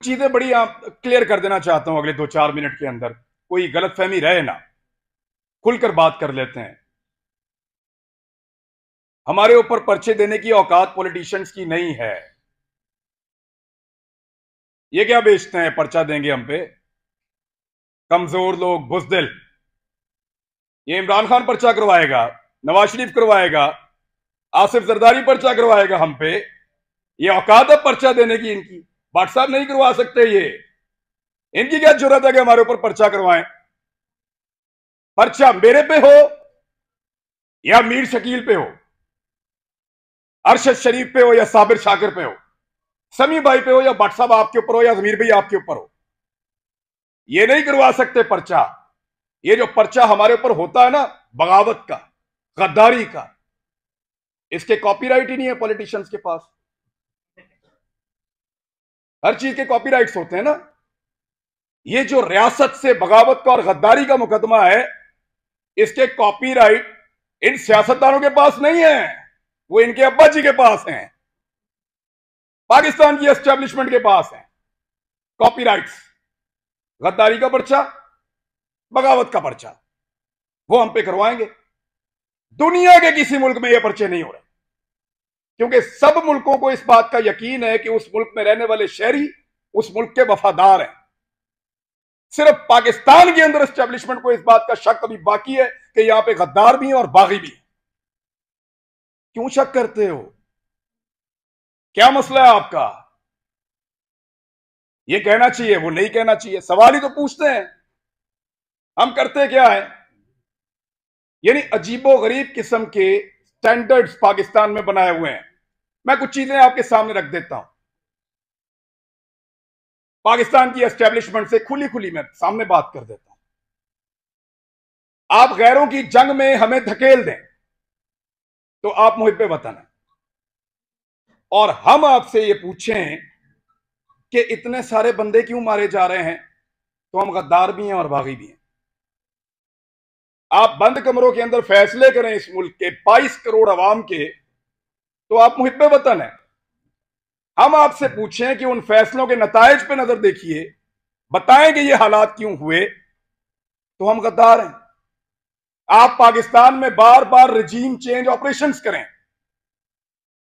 चीजें बड़ी क्लियर कर देना चाहता हूं अगले 2-4 मिनट के अंदर, कोई गलतफहमी रहे ना, खुलकर बात कर लेते हैं। हमारे ऊपर पर्चे देने की औकात पॉलिटिशियंस की नहीं है। ये क्या बेचते हैं पर्चा देंगे हम पे? कमजोर लोग, बुजदिल। ये इमरान खान पर्चा करवाएगा, नवाज शरीफ करवाएगा, आसिफ जरदारी पर्चा करवाएगा हम पे। ये औकात है पर्चा देने की इनकी? भट्ट साहब नहीं करवा सकते ये। इनकी क्या जरूरत है कि हमारे ऊपर पर्चा करवाएं? पर्चा मेरे पे हो या मीर शकील पे हो, अरशद शरीफ पे हो या साबिर शाकिर पे हो, समी भाई पे हो या भट्ट साहब आपके ऊपर हो या जमीर भाई आपके ऊपर हो, ये नहीं करवा सकते पर्चा। ये जो पर्चा हमारे ऊपर होता है ना, बगावत का, गद्दारी का, इसके कॉपीराइट ही नहीं है पॉलिटिशियंस के पास। हर चीज के कॉपीराइट्स होते हैं ना। ये जो रियासत से बगावत का और गद्दारी का मुकदमा है, इसके कॉपीराइट इन सियासतदानों के पास नहीं है, वो इनके अब्बा जी के पास हैं, पाकिस्तान की एस्टेब्लिशमेंट के पास हैं कॉपीराइट्स। गद्दारी का पर्चा, बगावत का पर्चा, वो हम पे करवाएंगे। दुनिया के किसी मुल्क में ये पर्चे नहीं हो रहे, क्योंकि सब मुल्कों को इस बात का यकीन है कि उस मुल्क में रहने वाले शहरी उस मुल्क के वफादार हैं। सिर्फ पाकिस्तान के अंदर एस्टेब्लिशमेंट को इस बात का शक अभी बाकी है कि यहां पे गद्दार भी हैं और बागी भी हैं। क्यों शक करते हो? क्या मसला है आपका? ये कहना चाहिए, वो नहीं कहना चाहिए, सवाल ही तो पूछते हैं। हम करते क्या है? यानी अजीबो गरीब किस्म के स्टैंडर्ड्स पाकिस्तान में बनाए हुए हैं। मैं कुछ चीजें आपके सामने रख देता हूं। पाकिस्तान की एस्टेब्लिशमेंट से खुली खुली मैं सामने बात कर देता हूं। आप गैरों की जंग में हमें धकेल दें तो आप मुहिब्बे वतन हैं, और हम आपसे ये पूछें कि इतने सारे बंदे क्यों मारे जा रहे हैं, तो हम गद्दार भी हैं और बागी भी हैं। आप बंद कमरों के अंदर फैसले करें इस मुल्क के 22 करोड़ अवाम के, तो आप मुहिब्बे वतन हैं। हम आपसे पूछें कि उन फैसलों के नतायज पे नजर देखिए, बताएं कि ये हालात क्यों हुए, तो हम गद्दार हैं। आप पाकिस्तान में बार बार रजीम चेंज ऑपरेशंस करें,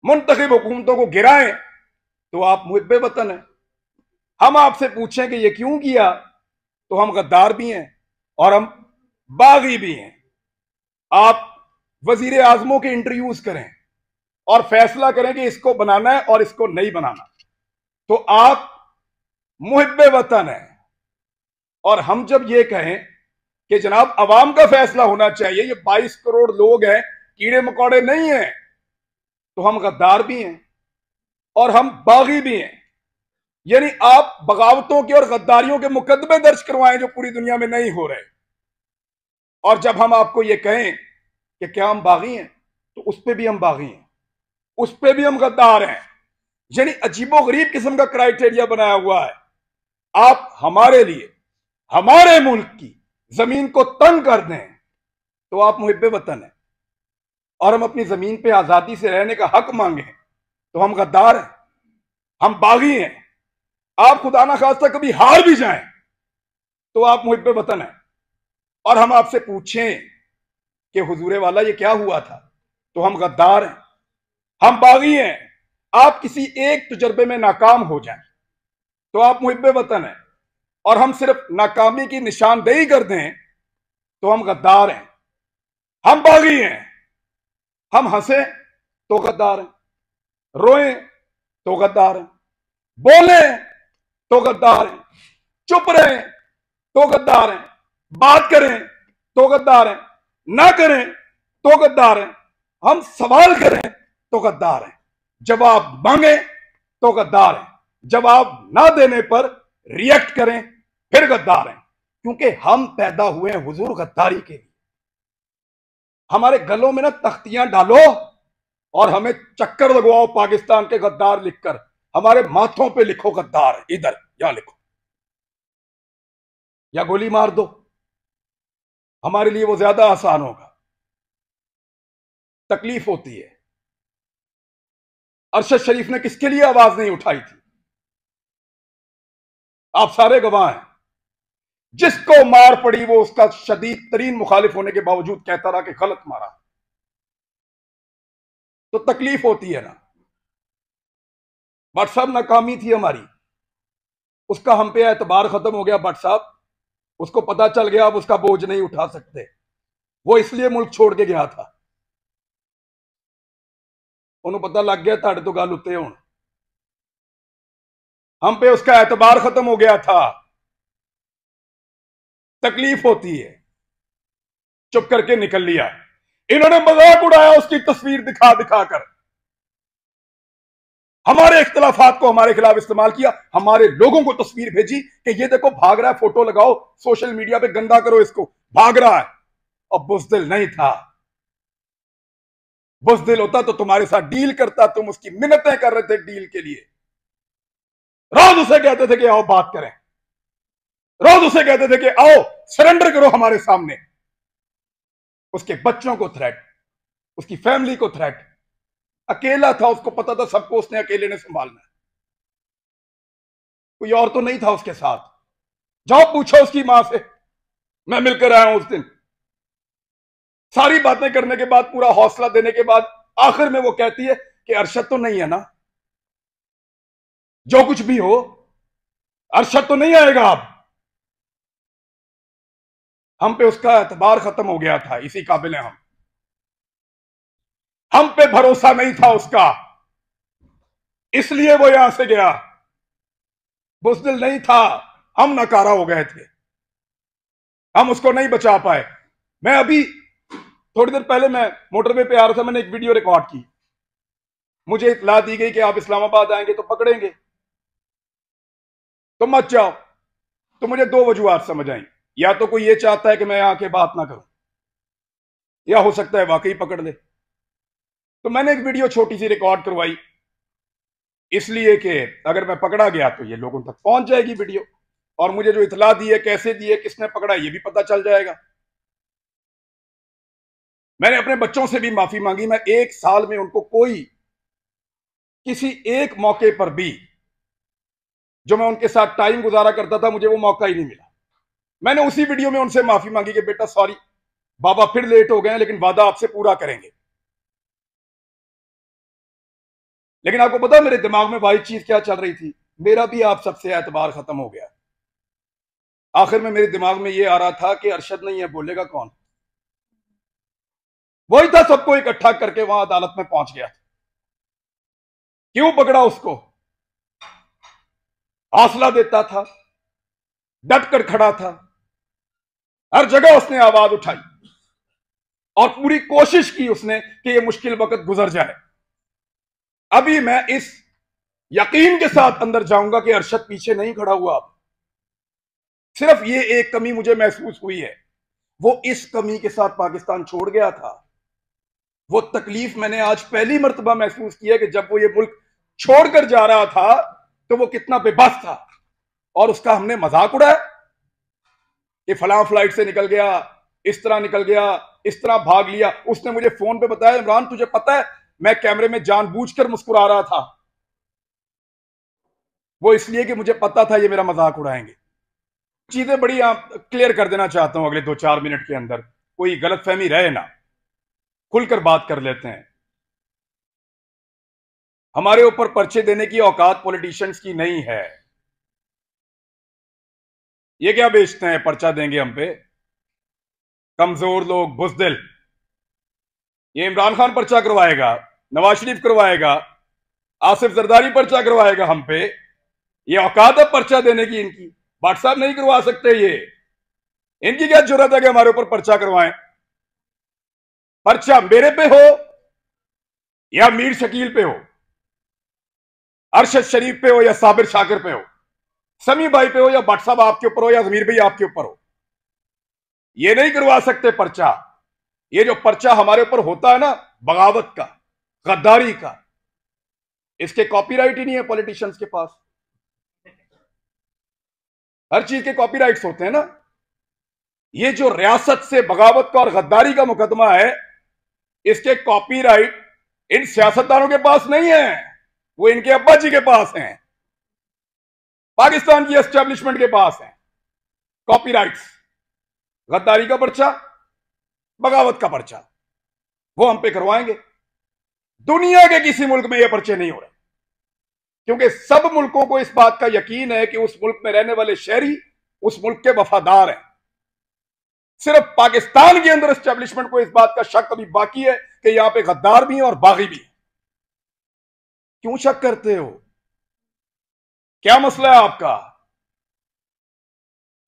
मुंतखब हुकूमतों को गिराएं, तो आप मुहिब्बे वतन हैं। हम आपसे पूछें कि ये क्यों किया, तो हम गद्दार भी हैं और हम बागी भी हैं। आप वजीर आजमों के इंटरव्यूज करें और फैसला करें कि इसको बनाना है और इसको नहीं बनाना, तो आप मुहिब्बे वतन हैं। और हम जब ये कहें कि जनाब अवाम का फैसला होना चाहिए, ये 22 करोड़ लोग हैं, कीड़े मकोड़े नहीं हैं, तो हम गद्दार भी हैं और हम बागी भी हैं। यानी आप बगावतों के और गद्दारियों के मुकदमे दर्ज करवाएं जो पूरी दुनिया में नहीं हो रहे। और जब हम आपको ये कहें कि क्या हम बागी हैं, तो उस पर भी हम बागी हैं, उस पर भी हम गद्दार हैं। यानी अजीबो गरीब किस्म का क्राइटेरिया बनाया हुआ है। आप हमारे लिए, हमारे मुल्क की जमीन को तंग कर दें तो आप मुहिब्बे वतन हैं, और हम अपनी जमीन पे आजादी से रहने का हक मांगे तो हम गद्दार हैं, हम बागी हैं। आप खुदा ना खास्ता कभी हार भी जाएं तो आप मुहिब्बे वतन हैं। और हम आपसे पूछें कि हुजूरे वाला ये क्या हुआ था, तो हम गद्दार हैं, हम बागी हैं। आप किसी एक तजर्बे में नाकाम हो जाएं तो आप मुहिब्बे वतन हैं, और हम सिर्फ नाकामी की निशानदेही कर दें तो हम गद्दार हैं, हम बागी हैं। हम हंसे तो गद्दार हैं, रोएं तो गद्दार हैं, बोले तो गद्दार हैं, चुप रहें तो गद्दार हैं, बात करें तो गद्दार हैं, ना करें तो गद्दार हैं, हम सवाल करें तो गद्दार हैं, जवाब मांगे तो गद्दार हैं, जवाब ना देने पर रिएक्ट करें फिर गद्दार हैं। क्योंकि हम पैदा हुए हैं हुजूर गद्दारी के लिए। हमारे गलों में ना तख्तियां डालो और हमें चक्कर लगवाओ पाकिस्तान के गद्दार लिखकर, हमारे माथों पे लिखो गद्दार, इधर या लिखो या गोली मार दो, हमारे लिए वो ज्यादा आसान होगा। तकलीफ होती है। अरशद शरीफ ने किसके लिए आवाज नहीं उठाई थी? आप सारे गवाह हैं। जिसको मार पड़ी वो उसका शदीद तरीन मुखालिफ होने के बावजूद कहता रहा कि गलत मारा, तो तकलीफ होती है ना। भट्ट साहब नाकामी थी हमारी, उसका हम पे एतबार खत्म हो गया। भट्ट साहब, उसको पता चल गया अब उसका बोझ नहीं उठा सकते, वो इसलिए मुल्क छोड़ के गया था। उन्होंने पता लग गया ताड़े तो गल उत्ते हुण, हम पे उसका एतबार खत्म हो गया था। तकलीफ होती है, चुप करके निकल लिया। इन्होंने मजाक उड़ाया उसकी तस्वीर दिखा दिखा कर, हमारे इख्तलाफात को हमारे खिलाफ इस्तेमाल किया, हमारे लोगों को तस्वीर भेजी कि ये देखो भाग रहा है, फोटो लगाओ सोशल मीडिया पे, गंदा करो इसको, भाग रहा है। और बुज़दिल नहीं था। बुज़दिल होता तो तुम्हारे साथ डील करता, तुम उसकी मिन्नतें कर रहे थे डील के लिए। रोज उसे कहते थे कि आओ बात करें, रोज उसे कहते थे कि आओ सरेंडर करो हमारे सामने। उसके बच्चों को थ्रेट, उसकी फैमिली को थ्रेट। अकेला था, उसको पता था सबको उसने अकेले ने संभालना है, कोई और तो नहीं था उसके साथ। जाओ पूछो उसकी मां से, मैं मिलकर आया हूं उस दिन। सारी बातें करने के बाद, पूरा हौसला देने के बाद, आखिर में वो कहती है कि अरशद तो नहीं है ना, जो कुछ भी हो अरशद तो नहीं आएगा अब। हम पे उसका एतबार खत्म हो गया था, इसी काबिल हैं हम पे भरोसा नहीं था उसका, इसलिए वो यहां से गया। बुज़दिल नहीं था, हम नकारा हो गए थे, हम उसको नहीं बचा पाए। मैं अभी थोड़ी देर पहले मैं मोटरवे पे आ रहा था, मैंने एक वीडियो रिकॉर्ड की। मुझे इत्तला दी गई कि आप इस्लामाबाद आएंगे तो पकड़ेंगे, तो मत जाओ। तो मुझे दो वजूहात समझ आई, या तो कोई ये चाहता है कि मैं यहां के बात ना करूं, या हो सकता है वाकई पकड़ ले। तो मैंने एक वीडियो छोटी सी रिकॉर्ड करवाई, इसलिए कि अगर मैं पकड़ा गया तो ये लोगों तक पहुंच जाएगी वीडियो, और मुझे जो इत्तला दी है, कैसे दी है, किसने पकड़ा, ये भी पता चल जाएगा। मैंने अपने बच्चों से भी माफी मांगी। मैं एक साल में उनको कोई किसी एक मौके पर भी जो मैं उनके साथ टाइम गुजारा करता था, मुझे वो मौका ही नहीं मिला। मैंने उसी वीडियो में उनसे माफी मांगी कि बेटा सॉरी, बाबा फिर लेट हो गए, लेकिन वादा आपसे पूरा करेंगे। लेकिन आपको पता है मेरे दिमाग में वाही चीज क्या चल रही थी? मेरा भी आप सबसे एतबार खत्म हो गया। आखिर में मेरे दिमाग में यह आ रहा था कि अरशद नहीं है, बोलेगा कौन? वही था सबको इकट्ठा करके वहां अदालत में पहुंच गया। क्यों पकड़ा उसको? हौसला देता था, डट कर खड़ा था, हर जगह उसने आवाज उठाई और पूरी कोशिश की उसने कि यह मुश्किल वक्त गुजर जाए। अभी मैं इस यकीन के साथ अंदर जाऊंगा कि अरशद पीछे नहीं खड़ा हुआ। अब सिर्फ ये एक कमी मुझे महसूस हुई है, वो इस कमी के साथ पाकिस्तान छोड़ गया था। वो तकलीफ मैंने आज पहली मर्तबा महसूस की है कि जब वो ये मुल्क छोड़कर जा रहा था तो वो कितना बेबस था, और उसका हमने मजाक उड़ाया कि फलां फ्लाइट से निकल गया, इस तरह निकल गया, इस तरह भाग लिया। उसने मुझे फोन पे बताया, इमरान तुझे पता है मैं कैमरे में जानबूझकर मुस्कुरा रहा था, वो इसलिए कि मुझे पता था ये मेरा मजाक उड़ाएंगे। चीजें बड़ी क्लियर कर देना चाहता हूं अगले 2-4 मिनट के अंदर, कोई गलतफहमी रहे ना, खुलकर बात कर लेते हैं। हमारे ऊपर पर्चे देने की औकात पॉलिटिशियंस की नहीं है। ये क्या बेचते हैं, पर्चा देंगे हम पे? कमजोर लोग, बुज़दिल। ये इमरान खान पर्चा करवाएगा, नवाज शरीफ करवाएगा, आसिफ जरदारी पर्चा करवाएगा हम पे। ये औकात है पर्चा देने की इनकी? भट्ट साहब नहीं करवा सकते ये, इनकी क्या जरूरत है कि हमारे ऊपर पर्चा करवाएं? पर्चा मेरे पे हो या मीर शकील पे हो, अरशद शरीफ पे हो या साबिर शाकिर पे हो, समी भाई पे हो या भट्ट साहब आपके ऊपर हो या जमीर भाई आपके ऊपर हो, ये नहीं करवा सकते पर्चा। ये जो पर्चा हमारे ऊपर होता है ना, बगावत का, गद्दारी का, इसके कॉपीराइट ही नहीं है पॉलिटिशियंस के पास। हर चीज के कॉपीराइट्स होते हैं ना। ये जो रियासत से बगावत का और गद्दारी का मुकदमा है, इसके कॉपीराइट इन सियासतदानों के पास नहीं है, वो इनके अब्बा जी के पास हैं। पाकिस्तान की एस्टेब्लिशमेंट के पास है कॉपीराइट्स, गद्दारी का पर्चा, बगावत का पर्चा, वो हम पे करवाएंगे। दुनिया के किसी मुल्क में ये पर्चे नहीं हो रहे, क्योंकि सब मुल्कों को इस बात का यकीन है कि उस मुल्क में रहने वाले शहरी उस मुल्क के वफादार हैं। सिर्फ पाकिस्तान के अंदर एस्टेब्लिशमेंट को इस बात का शक अभी बाकी है कि यहां पे गद्दार भी हैं और बागी भी हैं। क्यों शक करते हो? क्या मसला है आपका?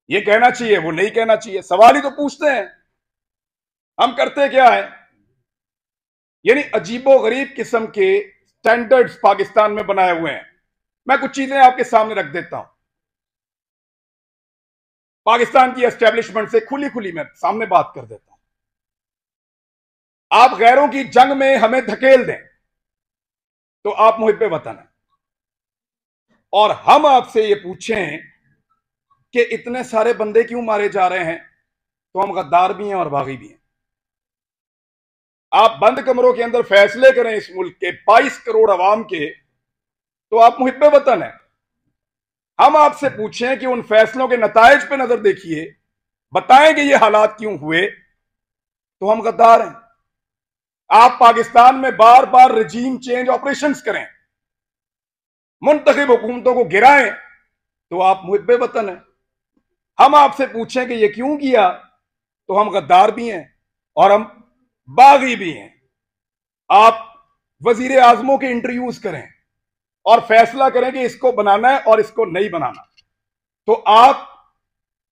ये कहना चाहिए, वो नहीं कहना चाहिए, सवाल ही तो पूछते हैं। हम करते क्या है? यानी अजीबो गरीब किस्म के स्टैंडर्ड्स पाकिस्तान में बनाए हुए हैं। मैं कुछ चीजें आपके सामने रख देता हूं। पाकिस्तान की एस्टेब्लिशमेंट से खुली खुली मैं सामने बात कर देता हूं। आप गैरों की जंग में हमें धकेल दें तो आप मुहिब्बे वतन हैं, और हम आपसे ये पूछें कि इतने सारे बंदे क्यों मारे जा रहे हैं, तो हम गद्दार भी हैं और बागी भी हैं। आप बंद कमरों के अंदर फैसले करें इस मुल्क के 22 करोड़ अवाम के, तो आप मुहिब्बे वतन हैं। हम आपसे पूछें कि उन फैसलों के नतायज पे नजर देखिए, बताएं कि ये हालात क्यों हुए, तो हम गद्दार हैं। आप पाकिस्तान में बार बार रजीम चेंज ऑपरेशंस करें, मुंतखब हुकूमतों को गिराएं, तो आप मुहिब्बे वतन हैं। हम आपसे पूछें कि ये क्यों किया, तो हम गद्दार भी हैं और हम बागी भी हैं। आप वजीर आजमों के इंटरव्यूज करें और फैसला करें कि इसको बनाना है और इसको नहीं बनाना, तो आप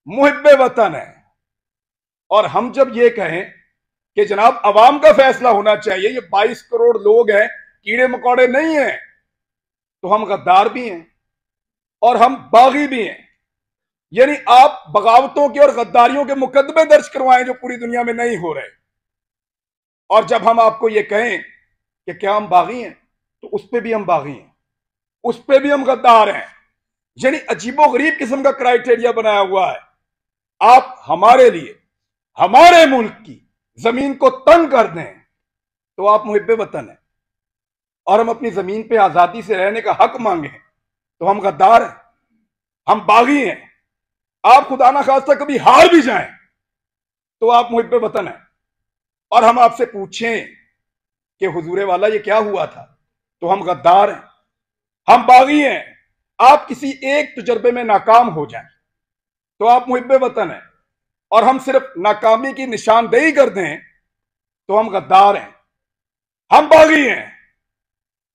मुहिब्बे वतन हैं। और हम जब ये कहें कि जनाब अवाम का फैसला होना चाहिए, ये 22 करोड़ लोग हैं, कीड़े मकोड़े नहीं हैं, तो हम गद्दार भी हैं और हम बागी भी हैं। यानी आप बगावतों के और गद्दारियों के मुकदमे दर्ज करवाएं जो पूरी दुनिया में नहीं हो रहे। और जब हम आपको ये कहें कि क्या हम बागी हैं, तो उस पर भी हम बागी हैं, उस पर भी हम गद्दार हैं। यानी अजीबो गरीब किस्म का क्राइटेरिया बनाया हुआ है। आप हमारे लिए, हमारे मुल्क की जमीन को तंग कर दें, तो आप मुहिब्बे वतन हैं, और हम अपनी जमीन पे आजादी से रहने का हक मांगे, तो हम गद्दार हैं, हम बागी हैं। आप खुदा ना खास्ता कभी हार भी जाएं, तो आप मुहिब्बे वतन हैं। और हम आपसे पूछें कि हुजूरे वाला ये क्या हुआ था, तो हम गद्दार हैं, हम बागी हैं। आप किसी एक तजर्बे में नाकाम हो जाएं, तो आप मुहिब्बे वतन हैं, और हम सिर्फ नाकामी की निशानदेही कर दें, तो हम गद्दार हैं, हम बागी हैं।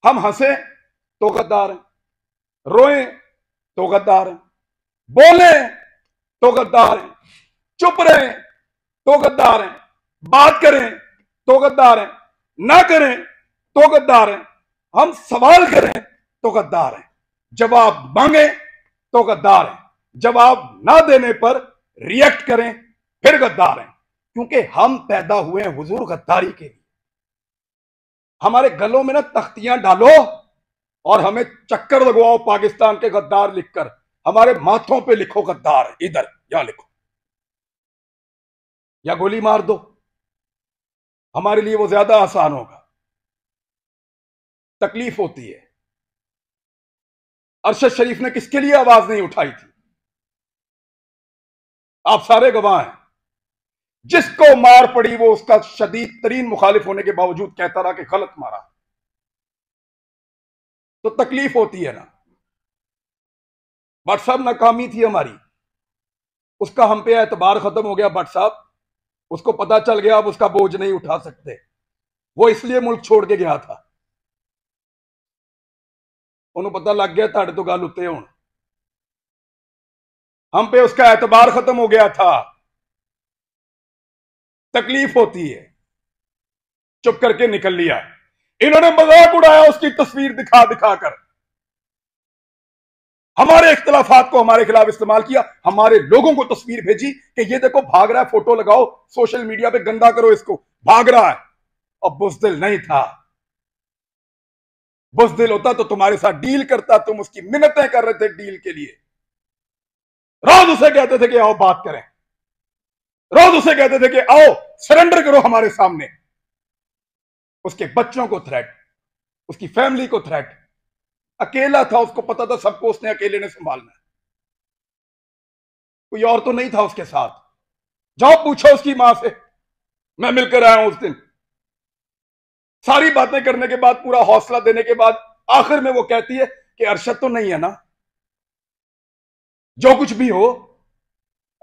हम हंसे तो गद्दार हैं, रोएं तो गद्दार हैं, बोलें तो गद्दार हैं, चुप रहें तो गद्दार हैं, बात करें तो गद्दार हैं, ना करें तो गद्दार हैं, हम सवाल करें तो गद्दार हैं, जवाब मांगे तो गद्दार हैं, जवाब ना देने पर रिएक्ट करें फिर गद्दार हैं। क्योंकि हम पैदा हुए हैं हुजूर गद्दारी के लिए। हमारे गलों में ना तख्तियां डालो और हमें चक्कर लगवाओ पाकिस्तान के गद्दार लिखकर, हमारे माथों पे लिखो गद्दार, इधर या लिखो या गोली मार दो, हमारे लिए वो ज्यादा आसान होगा। तकलीफ होती है। अरशद शरीफ ने किसके लिए आवाज नहीं उठाई थी? आप सारे गवाह हैं। जिसको मार पड़ी वो उसका शदीद तरीन मुखालिफ होने के बावजूद कहता रहा कि गलत मारा। तो तकलीफ होती है ना। भट्ट साहब नाकामी थी हमारी, उसका हम पे एतबार खत्म हो गया। भट्ट साहब, उसको पता चल गया अब उसका बोझ नहीं उठा सकते, वो इसलिए मुल्क छोड़ के गया था। उन्हें पता लग गया ताड़े तो गल उत्ते हुण, हम पे उसका एतबार खत्म हो गया था। तकलीफ होती है, चुप करके निकल लिया। इन्होंने मजाक उड़ाया उसकी तस्वीर दिखा दिखा कर, हमारे इख्तिलाफात को हमारे खिलाफ इस्तेमाल किया, हमारे लोगों को तस्वीर भेजी कि ये देखो भाग रहा है, फोटो लगाओ सोशल मीडिया पे, गंदा करो इसको, भाग रहा है। और बुज़दिल नहीं था। बुज़दिल होता तो तुम्हारे साथ डील करता, तुम उसकी मिन्नतें कर रहे थे डील के लिए। रोज उसे कहते थे कि आओ बात करें, रोज उसे कहते थे कि आओ सरेंडर करो हमारे सामने। उसके बच्चों को थ्रेट, उसकी फैमिली को थ्रेट। अकेला था, उसको पता था सबको उसने अकेले ने संभालना है। कोई और तो नहीं था उसके साथ। जाओ पूछो उसकी मां से, मैं मिलकर आया हूं उस दिन। सारी बातें करने के बाद, पूरा हौसला देने के बाद, आखिर में वो कहती है कि अरशद तो नहीं है ना, जो कुछ भी हो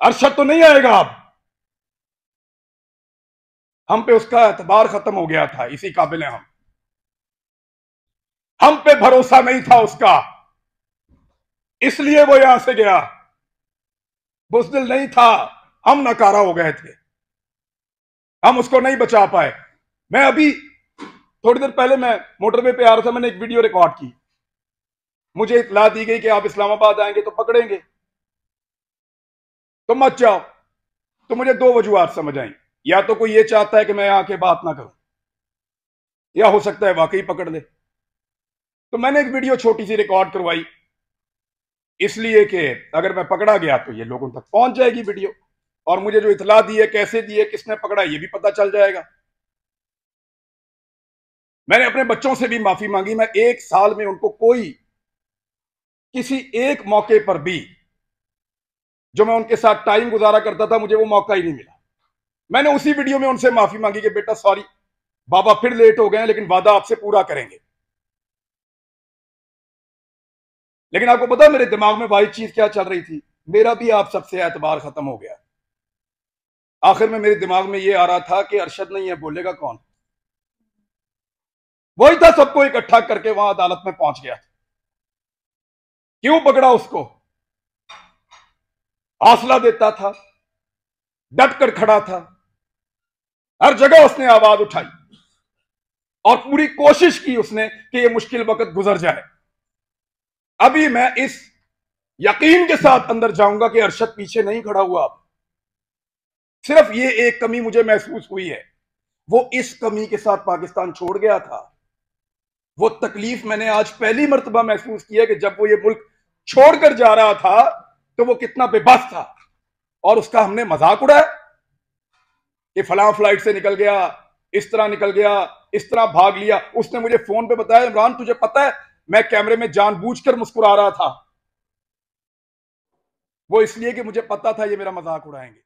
अरशद तो नहीं आएगा अब। हम पे उसका एतबार खत्म हो गया था, इसी काबिल है हम पे भरोसा नहीं था उसका, इसलिए वो यहां से गया। बुज़दिल नहीं था, हम नकारा हो गए थे, हम उसको नहीं बचा पाए। मैं अभी थोड़ी देर पहले मैं मोटरवे पे आ रहा था, मैंने एक वीडियो रिकॉर्ड की। मुझे इत्तला दी गई कि आप इस्लामाबाद आएंगे तो पकड़ेंगे, तो मत जाओ। तो मुझे दो वजूहात समझ आई, या तो कोई ये चाहता है कि मैं यहां के बात ना करूं, या हो सकता है वाकई पकड़ ले। तो मैंने एक वीडियो छोटी सी रिकॉर्ड करवाई, इसलिए कि अगर मैं पकड़ा गया तो ये लोगों तक पहुंच जाएगी वीडियो, और मुझे जो इतला दी है, कैसे दी है, किसने पकड़ा, ये भी पता चल जाएगा। मैंने अपने बच्चों से भी माफी मांगी। मैं एक साल में उनको कोई किसी एक मौके पर भी जो मैं उनके साथ टाइम गुजारा करता था, मुझे वो मौका ही नहीं मिला। मैंने उसी वीडियो में उनसे माफी मांगी कि बेटा सॉरी, बाबा फिर लेट हो गए हैं, लेकिन वादा आपसे पूरा करेंगे। लेकिन आपको पता मेरे दिमाग में वाही चीज क्या चल रही थी? मेरा भी आप सबसे एतबार खत्म हो गया। आखिर में मेरे दिमाग में यह आ रहा था कि अरशद नहीं है, बोलेगा कौन? वही था, सबको इकट्ठा करके वहां अदालत में पहुंच गया था। क्यों पकड़ा उसको? हौसला देता था, डट कर खड़ा था, हर जगह उसने आवाज उठाई और पूरी कोशिश की उसने कि यह मुश्किल वक्त गुजर जाए। अभी मैं इस यकीन के साथ अंदर जाऊंगा कि अरशद पीछे नहीं खड़ा हुआ। अब सिर्फ ये एक कमी मुझे महसूस हुई है, वो इस कमी के साथ पाकिस्तान छोड़ गया था। वो तकलीफ मैंने आज पहली मर्तबा महसूस की है कि जब वो ये मुल्क छोड़कर जा रहा था तो वो कितना बेबस था, और उसका हमने मजाक उड़ाया कि फलां फ्लाइट से निकल गया, इस तरह निकल गया, इस तरह भाग लिया। उसने मुझे फोन पे बताया, इमरान तुझे पता है मैं कैमरे में जानबूझकर मुस्कुरा रहा था, वो इसलिए कि मुझे पता था ये मेरा मजाक उड़ाएंगे।